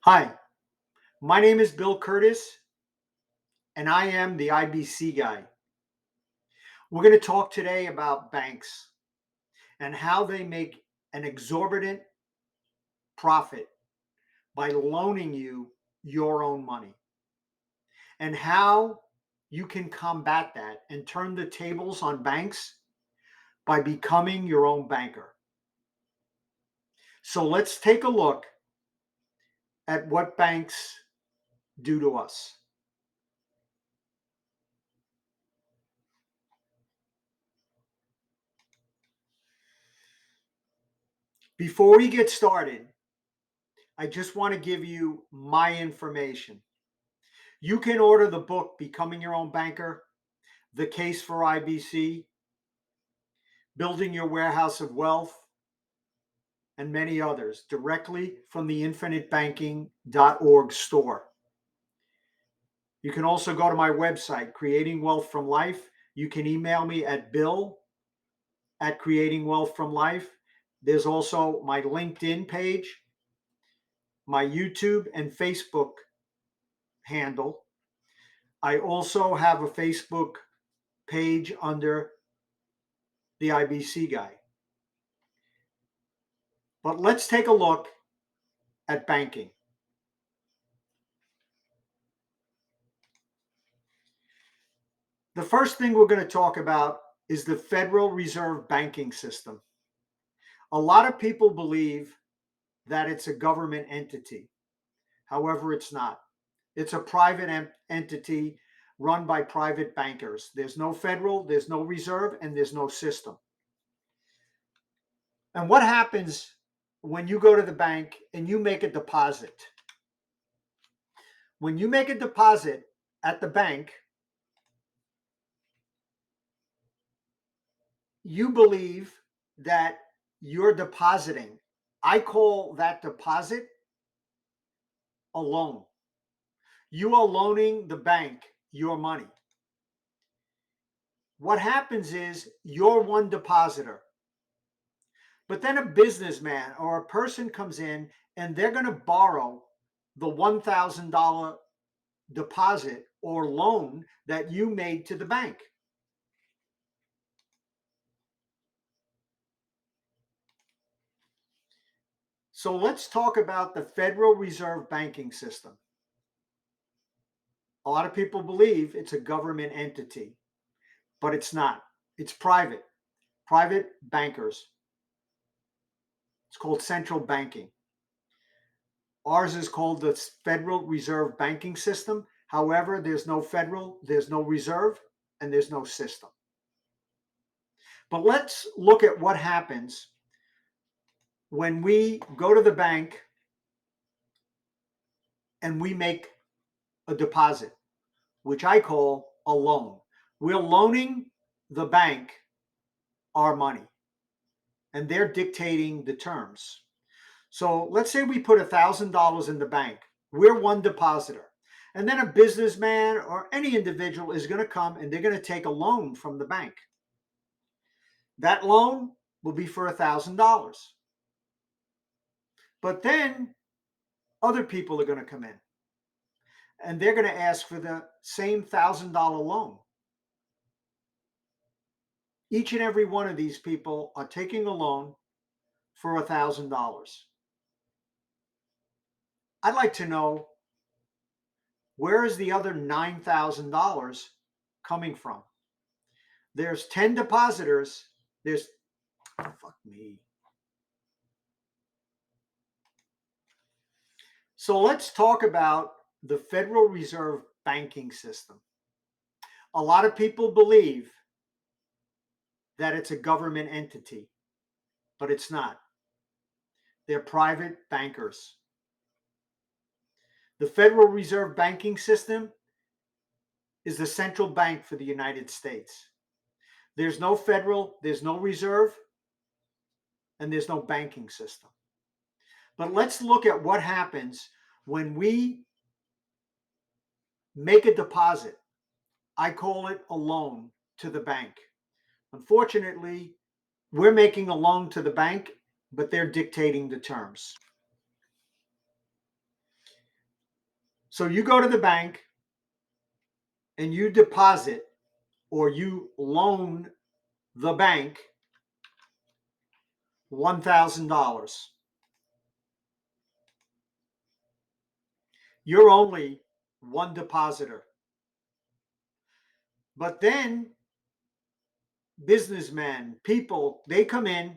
Hi, my name is Bill Curtis, and I am the IBC guy. We're going to talk today about banks and how they make an exorbitant profit by loaning you your own money, and how you can combat that and turn the tables on banks by becoming your own banker. So let's take a look at what banks do to us. Before we get started, I just want to give you my information. You can order the book, Becoming Your Own Banker, The Case for IBC, Building Your Warehouse of Wealth, and many others directly from the infinitebanking.org store. You can also go to my website, Creating Wealth from Life. You can email me at bill@Creating Wealth from Life. There's also my LinkedIn page, my YouTube and Facebook handle. I also have a Facebook page under the IBC guy. But let's take a look at banking. The first thing we're going to talk about is the Federal Reserve banking system. A lot of people believe that it's a government entity. However, it's not. It's a private entity run by private bankers. There's no federal, there's no reserve, and there's no system. And what happens when you go to the bank and you make a deposit? When you make a deposit at the bank, you believe that you're depositing. I call that deposit a loan. You are loaning the bank your money. What happens is you're one depositor, but then a businessman or a person comes in and they're going to borrow the $1,000 deposit or loan that you made to the bank. So let's talk about the Federal Reserve banking system. A lot of people believe it's a government entity, but it's not. It's private bankers. It's called central banking. Ours is called the Federal Reserve banking system. However, there's no federal, there's no reserve, and there's no system. But let's look at what happens when we go to the bank and we make a deposit, which I call a loan. We're loaning the bank our money, and they're dictating the terms. So let's say we put $1,000 in the bank. We're one depositor. And then a businessman or any individual is going to come and they're going to take a loan from the bank. That loan will be for $1,000. But then other people are going to come in and they're going to ask for the same $1,000 loan. Each and every one of these people are taking a loan for $1,000. I'd like to know, where is the other $9,000 coming from? There's 10 depositors. There's, oh, fuck me. So let's talk about the Federal Reserve banking system. A lot of people believe that it's a government entity, but it's not. They're private bankers. The Federal Reserve banking system is the central bank for the United States. There's no federal, there's no reserve, and there's no banking system. But let's look at what happens when we make a deposit. I call it a loan to the bank. Unfortunately, we're making a loan to the bank, but they're dictating the terms. So you go to the bank and you deposit or you loan the bank $1,000. You're only one depositor. But then businessmen, people, they come in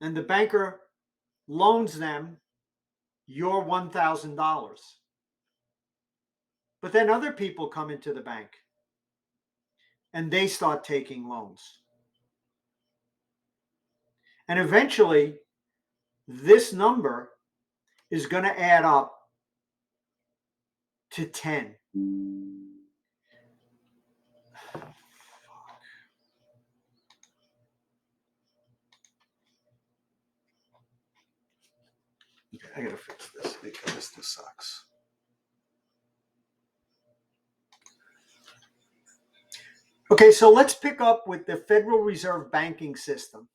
and the banker loans them your $1,000. But then other people come into the bank and they start taking loans. And eventually, this number is going to add up to 10. I got to fix this because this sucks. Okay, so let's pick up with the Federal Reserve banking system,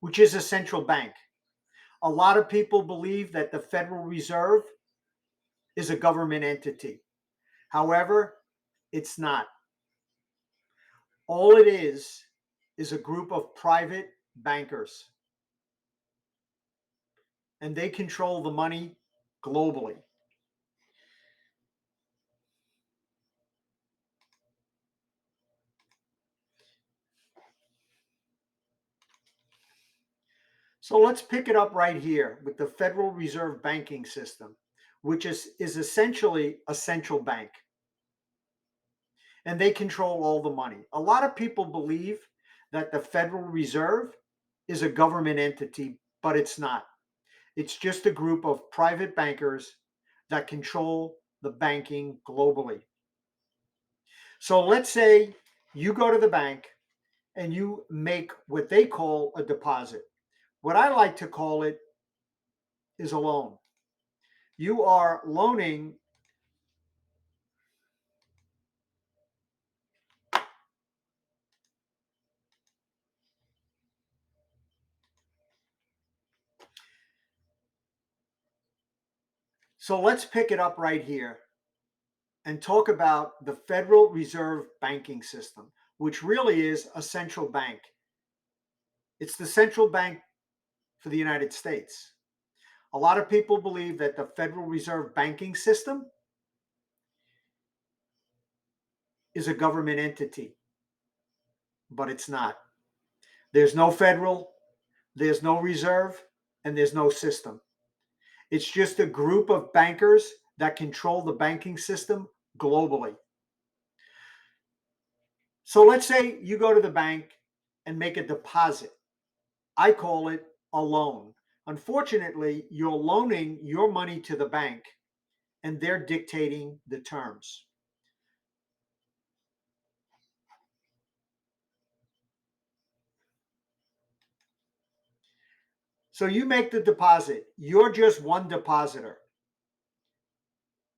which is a central bank. A lot of people believe that the Federal Reserve is a government entity. However, it's not. All it is a group of private bankers, and they control the money globally. So let's pick it up right here with the Federal Reserve banking system, which is essentially a central bank. And they control all the money. A lot of people believe that the Federal Reserve is a government entity, but it's not. It's just a group of private bankers that control the banking globally. So let's say you go to the bank and you make what they call a deposit. What I like to call it is a loan. You are loaning So let's pick it up right here and talk about the Federal Reserve banking system, which really is a central bank. It's the central bank for the United States. A lot of people believe that the Federal Reserve banking system is a government entity, but it's not. There's no federal, there's no reserve, and there's no system. It's just a group of bankers that control the banking system globally. So let's say you go to the bank and make a deposit. I call it a loan. Unfortunately, you're loaning your money to the bank and they're dictating the terms. So you make the deposit, you're just one depositor.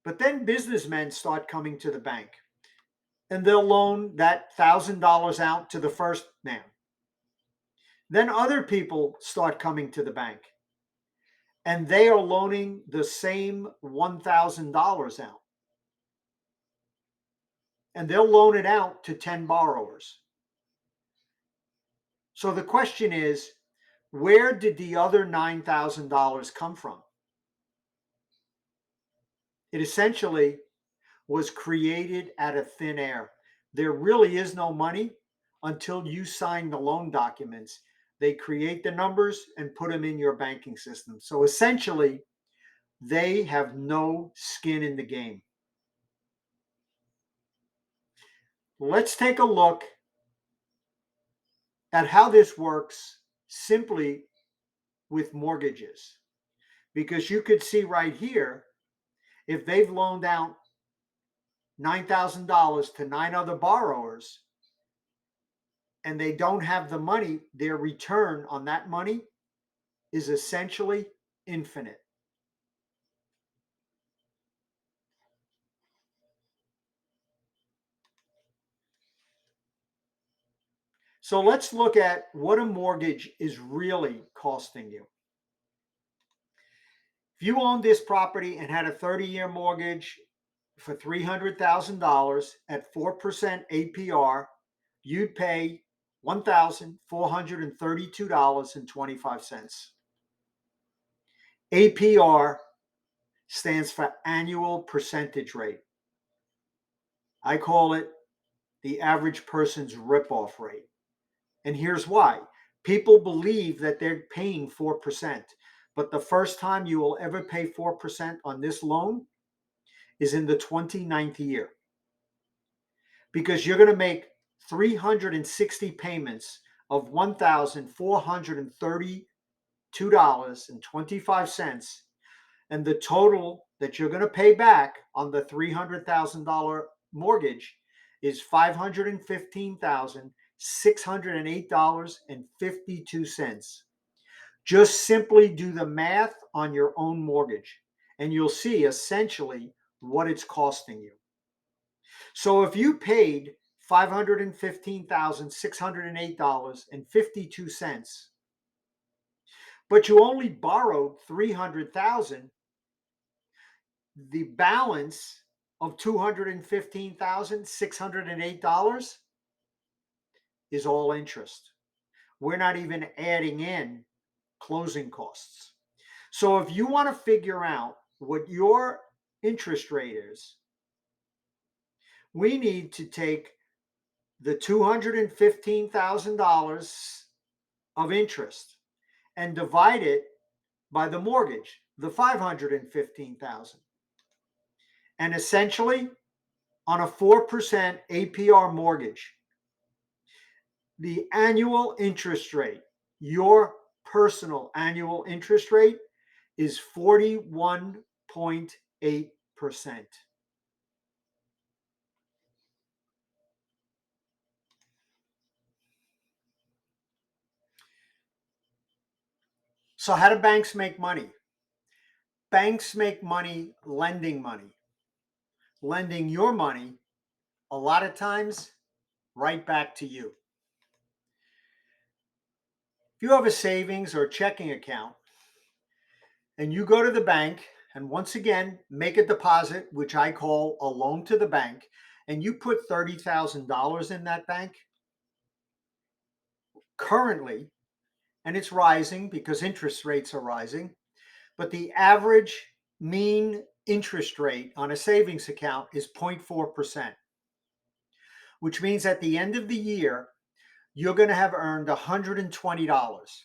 But then businessmen start coming to the bank and they'll loan that $1,000 out to the first man. Then other people start coming to the bank and they are loaning the same $1,000 out. And they'll loan it out to 10 borrowers. So the question is, where did the other $9,000 come from? It essentially was created out of thin air. There really is no money until you sign the loan documents. They create the numbers and put them in your banking system. So essentially, they have no skin in the game. Let's take a look at how this works simply with mortgages. Because you could see right here, if they've loaned out $9,000 to 9 other borrowers and they don't have the money, their return on that money is essentially infinite. So let's look at what a mortgage is really costing you. If you owned this property and had a 30-year mortgage for $300,000 at 4% APR, you'd pay $1,432.25. APR stands for annual percentage rate. I call it the average person's ripoff rate. And here's why. People believe that they're paying 4%, but the first time you will ever pay 4% on this loan is in the 29th year, because you're going to make 360 payments of $1,432.25, and the total that you're going to pay back on the $300,000 mortgage is $515,608.52. Just simply do the math on your own mortgage, and you'll see essentially what it's costing you. So if you paid $515,608.52, but you only borrowed $300,000, the balance of $215,608 is all interest. We're not even adding in closing costs. So if you want to figure out what your interest rate is, we need to take the $215,000 of interest and divide it by the mortgage, the $515,000. And essentially, on a 4% APR mortgage, the annual interest rate, your personal annual interest rate, is 41.8%. So how do banks make money? Banks make money lending money. Lending your money, a lot of times, right back to you. If you have a savings or checking account and you go to the bank and once again make a deposit, which I call a loan to the bank, and you put $30,000 in that bank, currently, and it's rising because interest rates are rising, but the average mean interest rate on a savings account is 0.4%, which means at the end of the year, you're going to have earned $120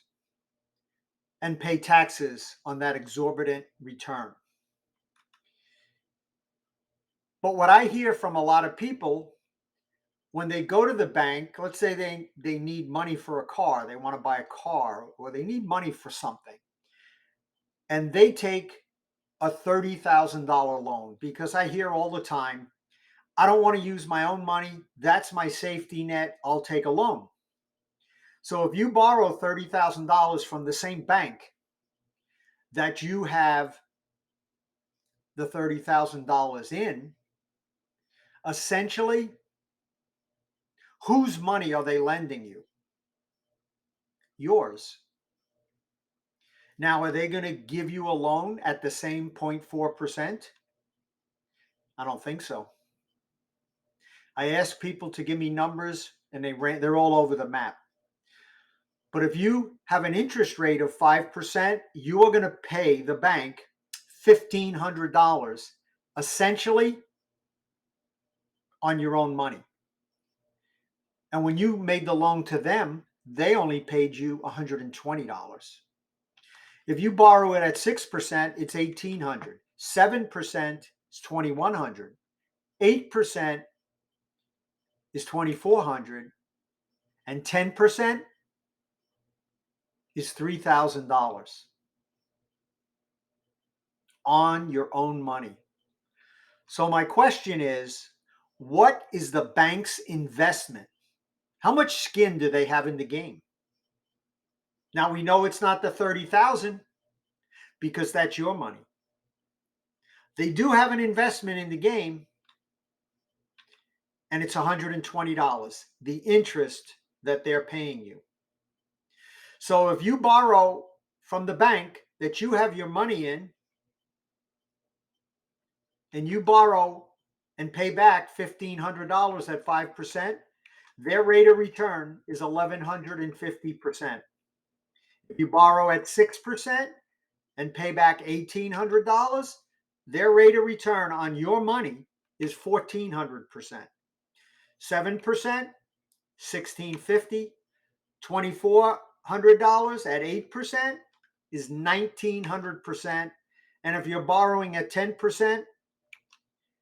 and pay taxes on that exorbitant return. But what I hear from a lot of people, when they go to the bank, let's say they need money for a car, they want to buy a car, or they need money for something, and they take a $30,000 loan, because I hear all the time, I don't want to use my own money. That's my safety net. I'll take a loan. So if you borrow $30,000 from the same bank that you have the $30,000 in, essentially, whose money are they lending you? Yours. Now, are they going to give you a loan at the same 0.4%? I don't think so. I asked people to give me numbers and they're all over the map. But if you have an interest rate of 5%, you are going to pay the bank $1,500 essentially on your own money. And when you made the loan to them, they only paid you $120. If you borrow it at 6%, it's $1,800. 7% is $2,100. 8% is $2,400. And 10% is $3,000 on your own money. So my question is, what is the bank's investment? How much skin do they have in the game? Now we know it's not the $30,000 because that's your money. They do have an investment in the game, and it's $120, the interest that they're paying you. So if you borrow from the bank that you have your money in, and you borrow and pay back $1,500 at 5%, their rate of return is 1,150%. If you borrow at 6% and pay back $1,800, their rate of return on your money is 1,400%. 7%, 1,650. $2,400 at 8% is 1,900%. And if you're borrowing at 10%,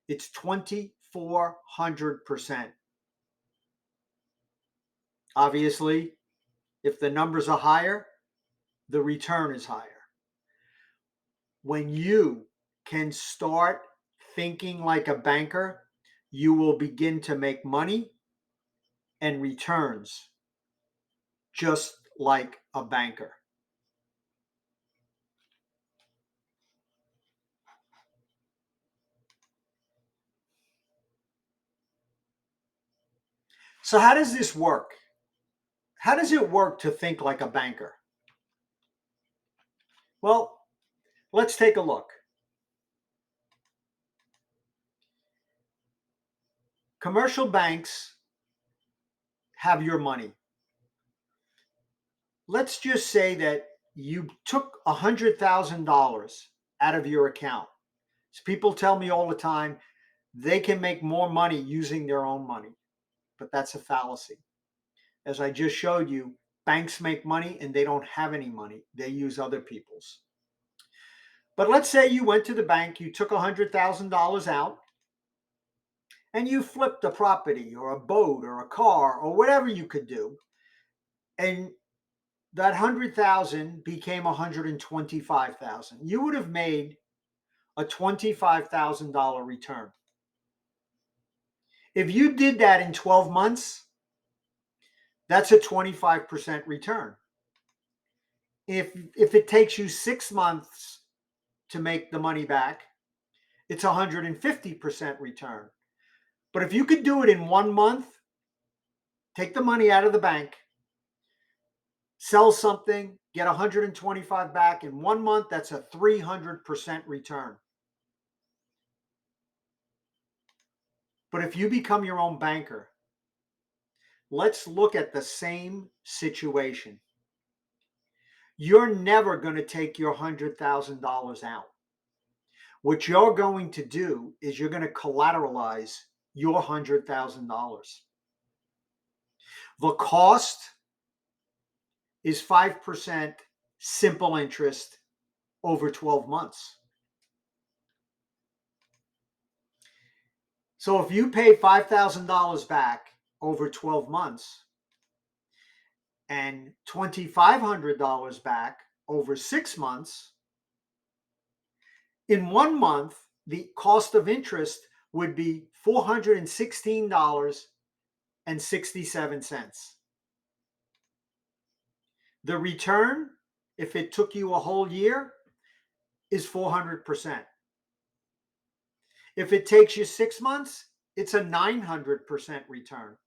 it's 2,400%. Obviously, if the numbers are higher, the return is higher. When you can start thinking like a banker, you will begin to make money and returns just like a banker. So, how does this work? How does it work to think like a banker? Well, let's take a look. Commercial banks have your money. Let's just say that you took $100,000 out of your account. So people tell me all the time they can make more money using their own money, but that's a fallacy. As I just showed you, banks make money and they don't have any money. They use other people's. But let's say you went to the bank, you took $100,000 out, and you flipped a property or a boat or a car or whatever you could do, and that 100,000 became 125,000. You would have made a $25,000 return. If you did that in 12 months, that's a 25% return. If it takes you 6 months to make the money back, it's 150% return. But if you could do it in 1 month, take the money out of the bank, sell something, get 125 back in 1 month, that's a 300% return. But if you become your own banker, let's look at the same situation. You're never going to take your $100,000 out. What you're going to do is you're going to collateralize your $100,000. The cost is 5% simple interest over 12 months. So if you pay $5,000 back over 12 months and $2,500 back over 6 months, in 1 month, the cost of interest would be $416.67. The return, if it took you a whole year, is 400%. If it takes you 6 months, it's a 900% return.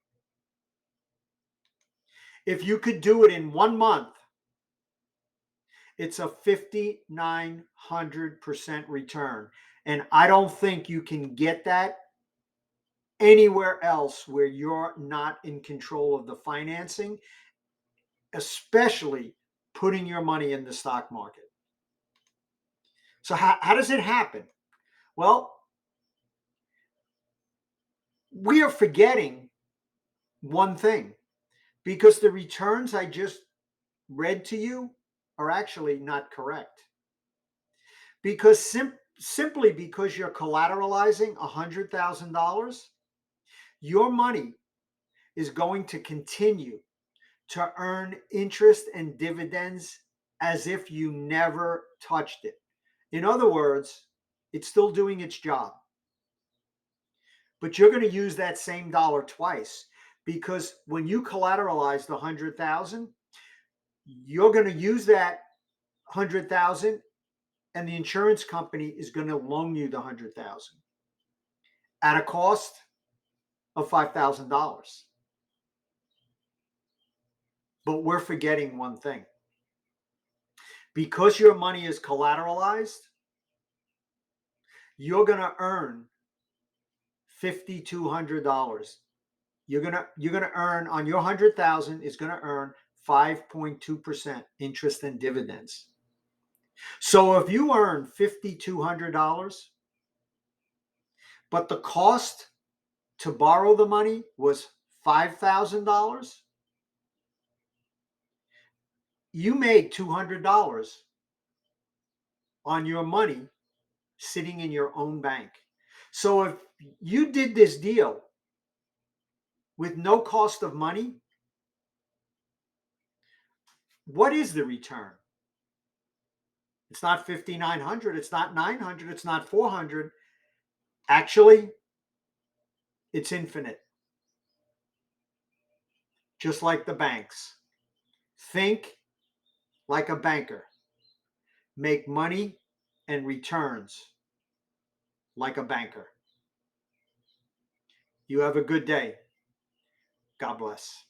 If you could do it in 1 month, it's a 5,900% return. And I don't think you can get that anywhere else where you're not in control of the financing, especially putting your money in the stock market. So how does it happen? Well, we are forgetting one thing, because the returns I just read to you are actually not correct. Because simply because you're collateralizing $100,000, your money is going to continue to earn interest and dividends as if you never touched it. In other words, it's still doing its job. But you're going to use that same dollar twice, because when you collateralize the 100,000, you're going to use that 100,000 and the insurance company is going to loan you the 100,000 at a cost of $5,000. But we're forgetting one thing. Because your money is collateralized, you're going to earn $5,200. You're gonna earn on your 100,000 is going to earn 5.2% interest and dividends. So if you earn $5,200, but the cost to borrow the money was $5,000, you made $200 on your money sitting in your own bank. So if you did this deal with no cost of money, what is the return? It's not 5,900, it's not 900, it's not 400. Actually, it's infinite. Just like the banks. Think like a banker. Make money and returns like a banker. You have a good day. God bless.